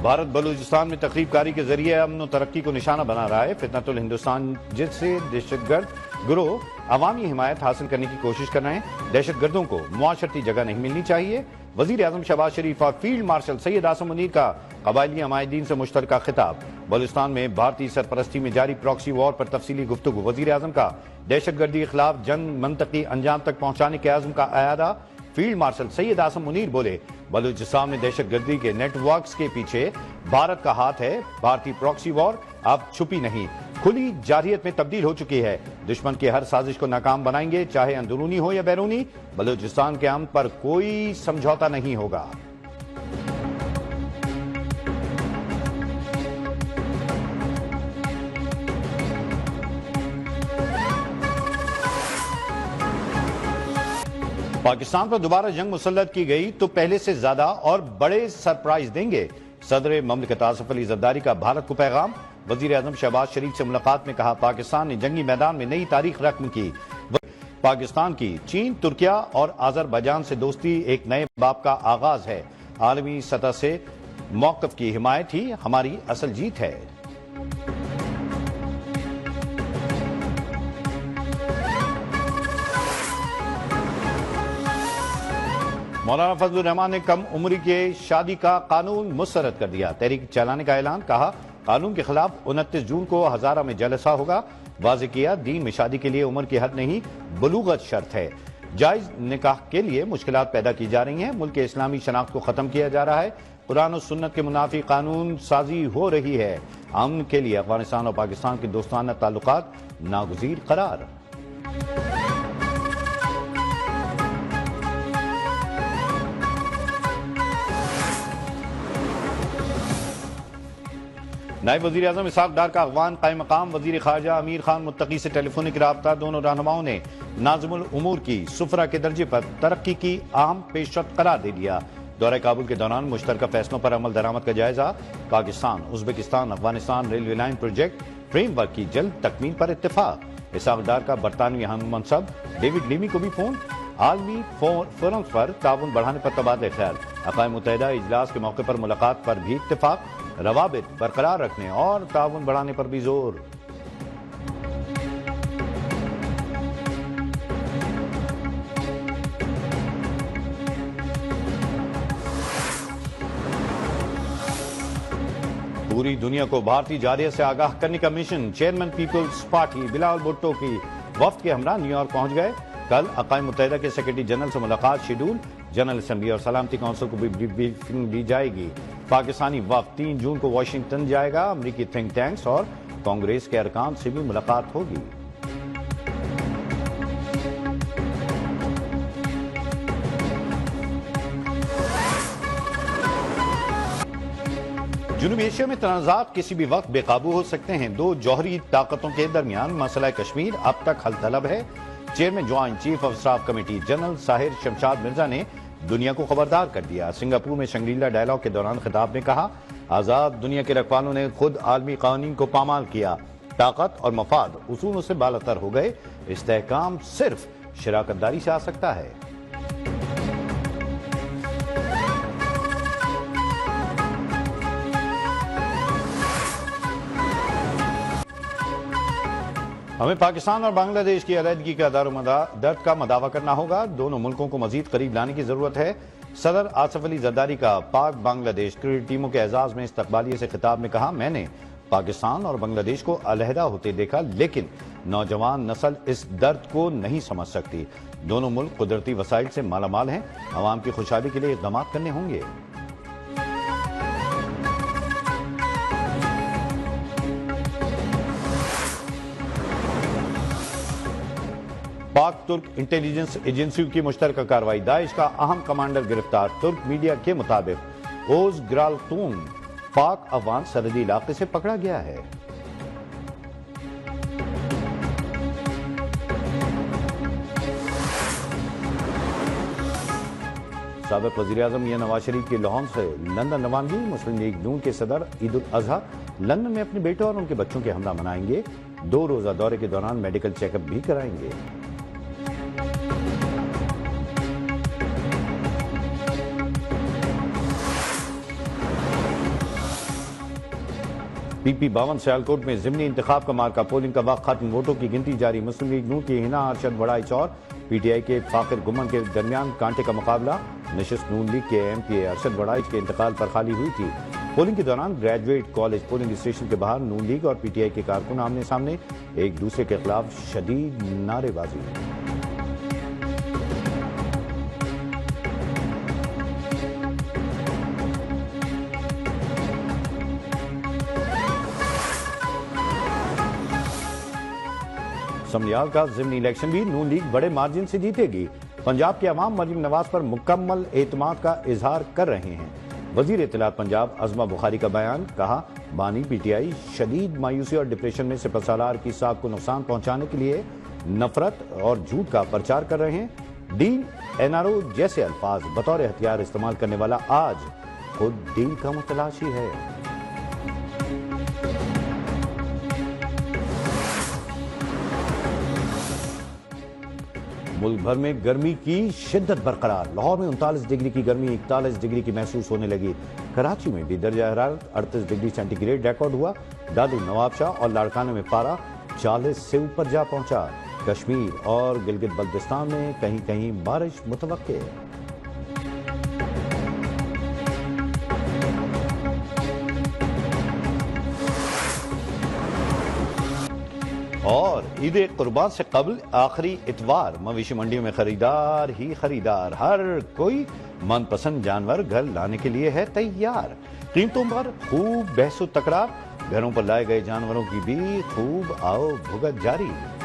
بھارت بلوچستان میں تخریب کاری کے ذریعے امن و ترقی کو نشانہ بنا رہا ہے۔ فتنۃ الہندوستان جس سے دہشت گرد گروہ عوامی حمایت حاصل کرنے کی کوشش کر رہے ہیں۔ دہشت گردوں کو معاشرتی جگہ نہیں ملنی چاہیے۔ وزیر اعظم شہباز شریف اور فیلڈ مارشل سید عاصم منیر کا قبائلی عمائدین سے مشترکہ خطاب۔ بلوچستان میں بھارتی سرپرستی میں جاری پراکسی وار پر تفصیلی گفتگو۔ وزیر اعظم کا دہشت گردی کے خلاف جنگ منطقی انجام تک پہنچانے کے عزم کا اعادہ۔ فیلڈ مارشل سید عاصم منیر بولے، بلوچستان میں دہشت گردی کے نیٹ ورکس کے پیچھے بھارت کا ہاتھ ہے۔ بھارتی پراکسی وار اب چھپی نہیں، کھلی جارحیت میں تبدیل ہو چکی ہے۔ دشمن کی ہر سازش کو ناکام بنائیں گے، چاہے اندرونی ہو یا بیرونی۔ بلوچستان کے امن پر کوئی سمجھوتا نہیں ہوگا۔ پاکستان پر دوبارہ جنگ مسلط کی گئی تو پہلے سے زیادہ اور بڑے سرپرائز دیں گے۔ صدر مملکت آصف علی زرداری کا بھارت کو پیغام۔ وزیر اعظم شہباز شریف سے ملاقات میں کہا، پاکستان نے جنگی میدان میں نئی تاریخ رقم کی۔ پاکستان کی چین، ترکیہ اور آذربائیجان سے دوستی ایک نئے باب کا آغاز ہے۔ عالمی سطح سے موقف کی حمایت ہی ہماری اصل جیت ہے۔ مولانا فضل الرحمان نے کم عمری کے شادی کا قانون مسترد کر دیا۔ تحریک چلانے کا اعلان، کہا قانون کے خلاف 29 جون کو ہزارہ میں جلسہ ہوگا۔ واضح کیا، دین میں شادی کے لیے عمر کی حد نہیں، بلوغت شرط ہے۔ جائز نکاح کے لیے مشکلات پیدا کی جا رہی ہیں۔ ملک کے اسلامی شناخت کو ختم کیا جا رہا ہے۔ قرآن و سنت کے منافی قانون سازی ہو رہی ہے۔ امن کے لیے افغانستان اور پاکستان کے دوستانہ تعلقات ناگزیر قرار۔ نائب وزیر اعظم اسحاق ڈار کا اغوان قائم مقام۔ وزیر خارجہ امیر خان متقی سے ٹیلی فونک رابطہ۔ دونوں رہنماؤں نے ناظم الامور کی سفرہ کے درجے پر ترقی کی اہم پیش رفت قرار دے دیا۔ دورہ کابل کے دوران مشترکہ فیصلوں پر عمل درآمد کا جائزہ۔ Pakistan Uzbekistan Afghanistan railway line project frame work کی جلد تکمیل پر اتفاق۔ اسحاق ڈار کا برطانوی ہم منصب ڈیوڈ لیمی کو بھی فون۔ عالمی فورمز پر تعاون بڑھانے پر تبادلہ خیال۔ اقوام متحدہ اجلاس کے موقع پر ملاقات پر بھی اتفاق۔ روابط برقرار رکھنے اور تعاون بڑھانے پر بھی زور۔ پوری دنیا کو بھارتی جارحیت سے آگاہ کرنے کا mission. Chairman Peoples Party Bilawal Bhutto کی وفد کے ہمراہ نیو یارک پہنچ گئے۔ کل اقوام متحدہ کے سیکرٹری جنرل سے ملاقات شیڈول۔ جنرل اسمبلی اور سلامتی کونسل کو بھی بریفنگ دی جائے گی۔ پاکستانی وفد 3 جون کو واشنگٹن جائے گا۔ امریکی تھنک ٹینکس اور کانگریس کے ارکان سے بھی ملاقات ہوگی۔ جنوبی ایشیا میں تنازعات کسی بھی وقت بے قابو ہو سکتے ہیں۔ دو جوہری طاقتوں کے درمیان مسئلہ کشمیر اب تک حل طلب ہے۔ Chairman joint chief of staff committee general Sahir Shamshad Mirza نے دنیا کو خبردار کر دیا۔ سنگاپور میں شنگری-لا ڈائیلاگ کے دوران خطاب میں کہا، آزاد دنیا کے رکھوالوں نے خود عالمی قوانین کو پامال کیا۔ طاقت اور مفاد اصولوں سے بالاتر ہو گئے۔ استحکام صرف شراکت داری سے آ سکتا ہے۔ ہمیں پاکستان اور بنگلہ دیش کی علیحدگی کا درد کا مداوع کرنا ہوگا۔ دونوں ملکوں کو مزید قریب لانے کی ضرورت ہے۔ صدر آصف علی زرداری کا پاک بنگلہ دیش کرکٹ ٹیموں کے اعزاز میں استقبالیے سے خطاب میں کہا، میں نے پاکستان اور بنگلہ دیش کو علیحدہ ہوتے دیکھا، لیکن نوجوان نسل اس درد کو نہیں سمجھ سکتی۔ دونوں ملک قدرتی وسائل سے مالا مال ہیں۔ عوام کی خوشحالی کے لیے اقدامات کرنے ہوں گے۔ پاک ترک انٹیلیجنس ایجنسیوں کی مشترکہ کارروائی۔ داعش کا اہم کمانڈر گرفتار۔ ترک میڈیا کے مطابق اوز گرالتون پاک افغان سرحدی علاقے سے پکڑا گیا ہے۔ سابق وزیر اعظم میاں نواز شریف کی لاہور سے لندن روانگی۔ مسلم لیگ نون کے صدر عید الاضحیٰ لندن میں اپنے بیٹے اور ان کے بچوں کے ہمراہ منائیں گے۔ 2 روزہ دورے کے دوران میڈیکل چیک اپ بھی کرائیں گے۔ پی پی 52 سیالکوٹ میں ضمنی انتخاب کا مارکا، پولنگ کا وقت ختم، ووٹوں کی گنتی جاری۔ مسلم لیگ نون کی ہنا ارشد وڑائچ اور پی ٹی آئی کے فاخر گمن کے درمیان کانٹے کا مقابلہ۔ نشست نون لیگ کے ایم پی اے ارشد وڑائچ کے انتقال پر خالی ہوئی تھی۔ پولنگ کے دوران گریجویٹ کالج پولنگ اسٹیشن کے باہر نون لیگ اور پی ٹی آئی کے کارکن آمنے سامنے، ایک دوسرے کے خلاف شدید نعرے بازی۔ سمنیال کا ضمنی الیکشن بھی نون لیگ بڑے مارجن سے جیتے گی۔ پنجاب کے عوام مریم نواز پر مکمل اعتماد کا اظہار کر رہے ہیں۔ وزیر اطلاعات پنجاب عظمہ بخاری کا بیان، کہا بانی پی ٹی آئی شدید مایوسی اور ڈپریشن میں سپہ سالار کی ساکھ کو نقصان پہنچانے کے لیے نفرت اور جھوٹ کا پرچار کر رہے ہیں۔ ڈیل، این آر او جیسے الفاظ بطور ہتھیار استعمال کرنے والا آج خود ڈیل کا متلاشی ہے۔ ملک بھر میں گرمی کی شدت برقرار، لاہور میں 39 ڈگری کی گرمی 41 ڈگری کی محسوس ہونے لگی۔ کراچی میں بھی درجہ حرارت 38 ڈگری سینٹی گریڈ ریکارڈ ہوا۔ دادو، نواب شاہ اور لاڑکانہ میں پارہ 40 سے اوپر جا پہنچا۔ کشمیر اور گلگت بلتستان میں کہیں کہیں بارش متوقع۔ اور عید قربان سے قبل آخری اتوار مویشی منڈیوں میں خریدار ہی خریدار، ہر کوئی من پسند جانور گھر لانے کے لیے ہے تیار۔ قیمتوں پر خوب بحث و تکرار، گھروں پر لائے گئے جانوروں کی بھی خوب آؤ بھگت جاری۔